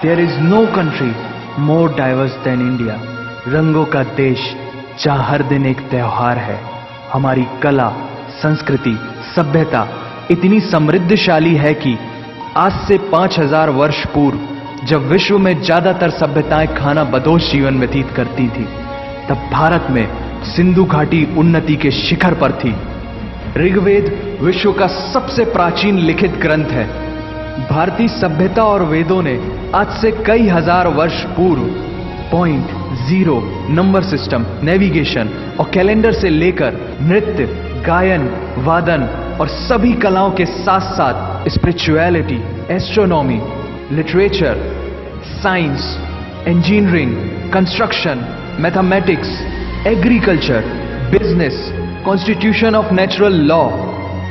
There is no country more diverse than India. रंगों का देश जहां हर दिन एक त्योहार है। हमारी कला, संस्कृति, सभ्यता इतनी समृद्धशाली है कि आज से 5000 वर्ष पूर्व जब विश्व में ज्यादातर सभ्यताएं खाना बदोश जीवन व्यतीत करती थी, तब भारत में सिंधु घाटी उन्नति के शिखर पर थी। ऋग्वेद विश्व का सबसे प्राचीन लिखित ग्रंथ है। भारतीय सभ्यता और वेदों ने आज से कई हजार वर्ष पूर्व point, zero, number system, navigation और कैलेंडर से लेकर नृत्य, गायन, वादन और सभी कलाओं के साथ साथ spirituality, astronomy, literature, science, engineering, construction, mathematics, agriculture, business, constitution of natural law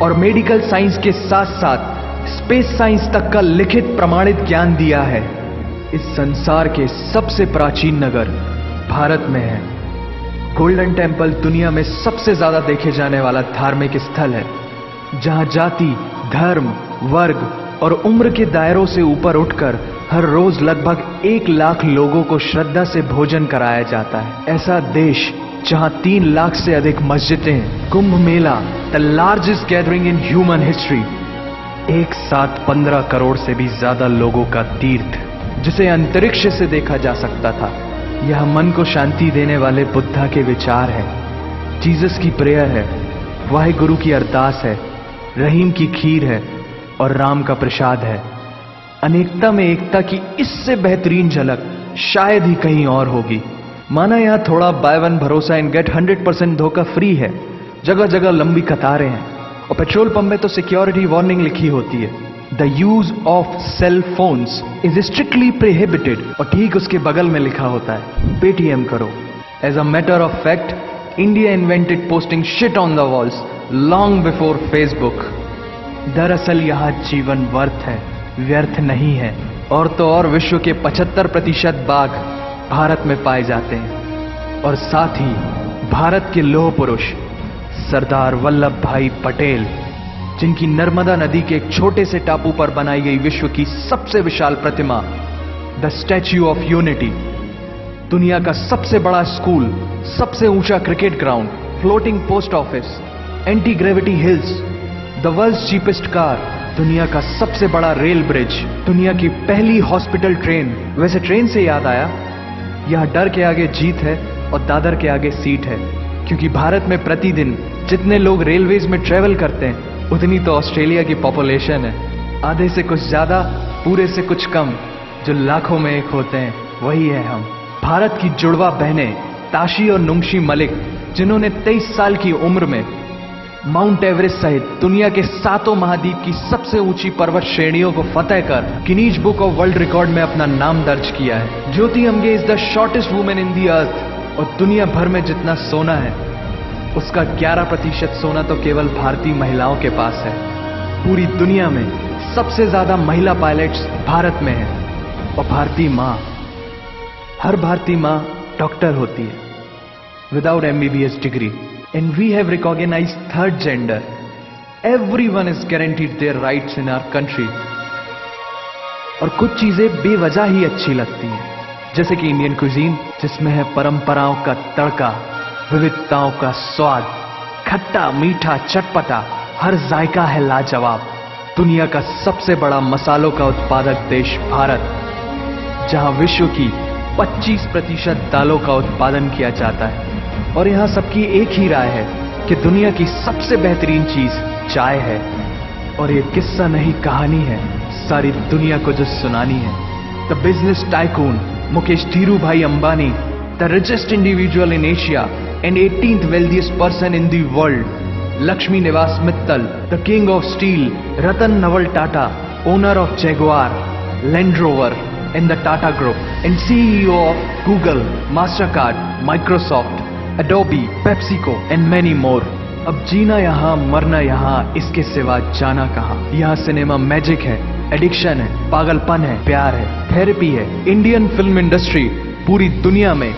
और मेडिकल साइंस के साथ साथ स्पेस साइंस तक का लिखित प्रमाणित ज्ञान दिया है। इस संसार के सबसे प्राचीन नगर भारत में है। गोल्डन टेम्पल दुनिया में सबसे ज्यादा देखे जाने वाला धार्मिक स्थल है, जहां जाति, धर्म, वर्ग और उम्र के दायरों से ऊपर उठकर हर रोज लगभग 1 लाख लोगों को श्रद्धा से भोजन कराया जाता है। ऐसा देश जहां 3 लाख से अधिक मस्जिदें, Kumbh Mela, the largest gathering in human history, एक साथ 15 करोड़ से भी ज्यादा लोगों का तीर्थ, जिसे अंतरिक्ष से देखा जा सकता था। यह मन को शांति देने वाले बुद्धा के विचार है, जीसस की प्रेयर है, वाहिगुरु की अरदास है, रहीम की खीर है और राम का प्रसाद है। अनेकता में एकता की इससे बेहतरीन झलक शायद ही कहीं और होगी। माना यहां थोड़ा बाय वन भरोसा एंड गेट 100% धोखा फ्री है। जगह जगह लंबी कतारें हैं और पेट्रोल पंप में तो सिक्योरिटी वार्निंग लिखी होती है, the use of cell phones is strictly prohibited, और ठीक उसके बगल में लिखा होता है पेटीएम करो। As a matter of fact, India invented posting shit on the walls long before Facebook. दरअसल यहां जीवन वर्थ है, व्यर्थ नहीं है। और तो और विश्व के 75% बाघ भारत में पाए जाते हैं। और साथ ही भारत के लौह पुरुष सरदार वल्लभ भाई पटेल, जिनकी नर्मदा नदी के एक छोटे से टापू पर बनाई गई विश्व की सबसे विशाल प्रतिमा द स्टैच्यू ऑफ यूनिटी, दुनिया का सबसे बड़ा स्कूल, सबसे ऊंचा cricket ground, floating post office, anti gravity hills, the world's cheapest car, दुनिया का सबसे बड़ा रेल ब्रिज, दुनिया की पहली हॉस्पिटल ट्रेन। वैसे ट्रेन से याद आया, यहां डर के आगे जीत है और दादर के आगे सीट है, क्योंकि भारत में प्रतिदिन जितने लोग रेलवेज में ट्रेवल करते हैं उतनी तो ऑस्ट्रेलिया की पॉपुलेशन है। आधे से कुछ ज्यादा, पूरे से कुछ कम, जो लाखों में एक होते हैं वही है हम। भारत की जुड़वा बहनें ताशी और नुंगशी मलिक, जिन्होंने 23 साल की उम्र में माउंट एवरेस्ट सहित दुनिया के 7 महाद्वीप की सबसे ऊंची पर्वत श्रेणियों को फतेह कर Guinness Book of World Record में अपना नाम दर्ज किया है। Jyoti Amge is the shortest women in the earth, और दुनिया भर में जितना सोना है उसका 11% सोना तो केवल भारतीय महिलाओं के पास है। पूरी दुनिया में सबसे ज्यादा महिला पायलट्स भारत में है। और भारतीय मां, हर भारतीय मां डॉक्टर होती है without MBBS degree. And we have recognized third gender. Everyone is guaranteed their rights in our country. और कुछ चीजें बेवजह ही अच्छी लगती हैं, जैसे कि इंडियन कुजीन, जिसमें है परंपराओं का तड़का, विविधताओं का स्वाद, खट्टा, मीठा, चटपटा, हर जायका है लाजवाब। दुनिया का सबसे बड़ा मसालों का उत्पादक देश भारत, जहां विश्व की 25% दालों का उत्पादन किया जाता है। और यहां सबकी एक ही राय है कि दुनिया की सबसे बेहतरीन चीज चाय है। और ये किस्सा नहीं, कहानी है, सारी दुनिया को जो सुनानी है। The business tycoon Mukesh Dhirubhai Ambani, the richest individual in Asia and 18th wealthiest person in the world, Lakshmi Nivas Mittal, the king of steel, Ratan Naval Tata, owner of Jaguar, Land Rover and the Tata Group, and CEO of Google, Mastercard, Microsoft, Adobe, PepsiCo and many more. अब जीना यहाँ, मरना यहाँ, इसके सिवा जाना कहाँ। यहाँ cinema magic है, एडिक्शन है, पागलपन है, प्यार है, थेरेपी है। इंडियन फिल्म इंडस्ट्री पूरी दुनिया में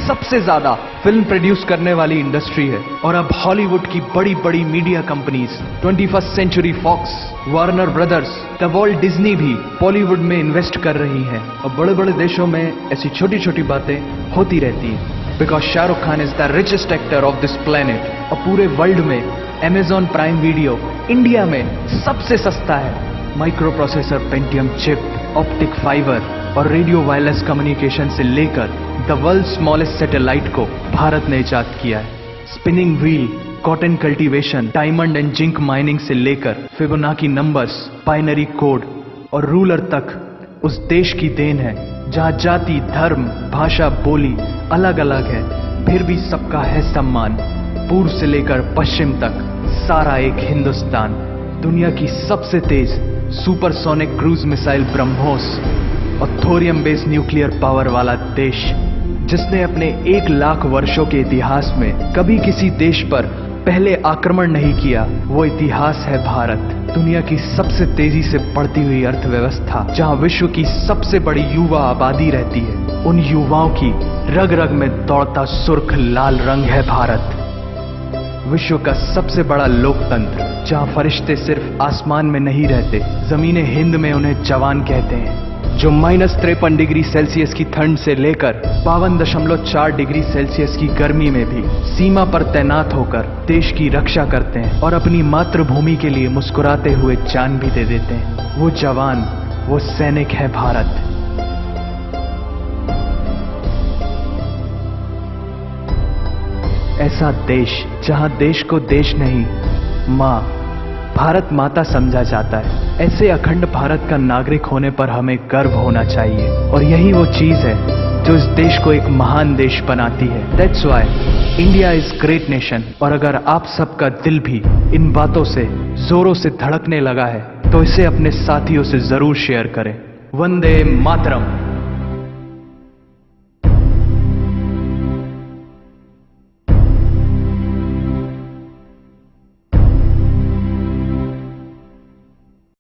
सबसे ज्यादा फिल्म प्रोड्यूस करने वाली इंडस्ट्री है। और अब हॉलीवुड की बड़ी बड़ी media companies 21st century Fox, Warner Brothers, the world Disney भी बॉलीवुड में इन्वेस्ट कर रही हैं। और बड़े बड़े देशों में ऐसी छोटी छोटी बातें होती रहती हैं। Because Shahrukh Khan is the richest actor of this planet. और पूरे वर्ल्ड में Amazon प्राइम वीडियो इंडिया में सबसे सस्ता है। Micro processor Pentium chip, optic fibre और रेडियो वायरलेस कम्युनिकेशन से लेकर द वर्ल्ड स्मॉलेस्ट सैटेलाइट को भारत ने इजाद किया है। Spinning wheel, cotton cultivation, diamond and zinc mining से लेकर फिबोनाची नंबर्स, बाइनरी कोड और रूलर तक उस देश की देन है जहां जाति, धर्म, भाषा, बोली अलग अलग है, फिर भी सबका है सम्मान। पूर्व से लेकर पश्चिम तक सारा एक हिंदुस्तान। दुनिया की सबसे तेज सुपरसोनिक क्रूज मिसाइल ब्रह्मोस और थोरियम बेस्ड न्यूक्लियर पावर वाला देश, जिसने अपने 1 लाख वर्षों के इतिहास में कभी किसी देश पर पहले आक्रमण नहीं किया, वो इतिहास है भारत। दुनिया की सबसे तेजी से बढ़ती हुई अर्थव्यवस्था, जहां विश्व की सबसे बड़ी युवा आबादी रहती है, उन युवाओं की रग रग में दौड़ता सुर्ख लाल रंग है भारत। विश्व का सबसे बड़ा लोकतंत्र, जहां फरिश्ते सिर्फ आसमान में नहीं रहते, जमीने हिंद में उन्हें जवान कहते हैं, जो -53 डिग्री सेल्सियस की ठंड से लेकर 52.4 डिग्री सेल्सियस की गर्मी में भी सीमा पर तैनात होकर देश की रक्षा करते हैं और अपनी मातृभूमि के लिए मुस्कुराते हुए जान भी दे देते हैं। वो जवान, वो सैनिक है भारत। ऐसा देश जहां देश को देश नहीं, मां, भारत माता समझा जाता है। ऐसे अखंड भारत का नागरिक होने पर हमें गर्व होना चाहिए। और यही वो चीज है जो इस देश को एक महान देश बनाती है। That's why India is great nation. और अगर आप सबका दिल भी इन बातों से जोरों से धड़कने लगा है, तो इसे अपने साथियों से जरूर शेयर करें। वंदे मातरम।